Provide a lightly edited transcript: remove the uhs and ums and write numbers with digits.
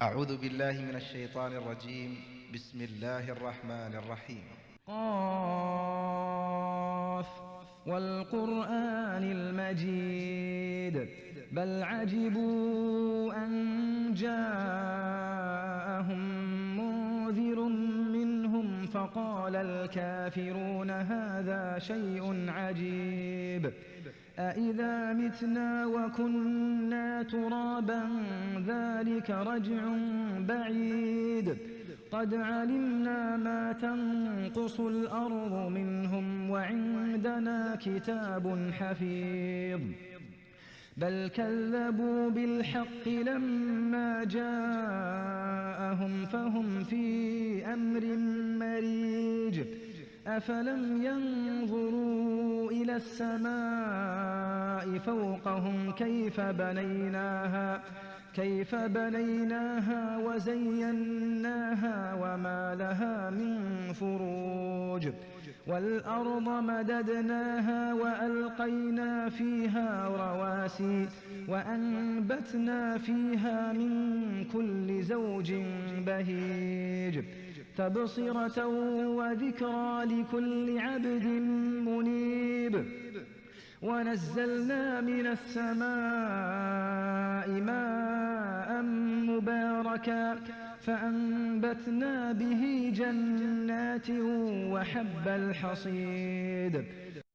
أعوذ بالله من الشيطان الرجيم. بسم الله الرحمن الرحيم. قاف والقرآن المجيد بل عجبوا أن جاءهم منذر منهم فقال الكافرون هذا شيء عجيب أإذا متنا وكنا ترابا ذلك رجع بعيد قد علمنا ما تنقص الأرض منهم وعندنا كتاب حفيظ بل كذبوا بالحق لما جاءهم فهم في أمر مريج أفلم ينظروا إلى السماء فوقهم كيف بنيناها وزيناها وما لها من فروج والأرض مددناها وألقينا فيها رواسي وأنبتنا فيها من كل زوج بهيج تبصرة وذكرى لكل عبد منيب ونزلنا من السماء ماء مباركا فأنبتنا به جنات وحب الحصيد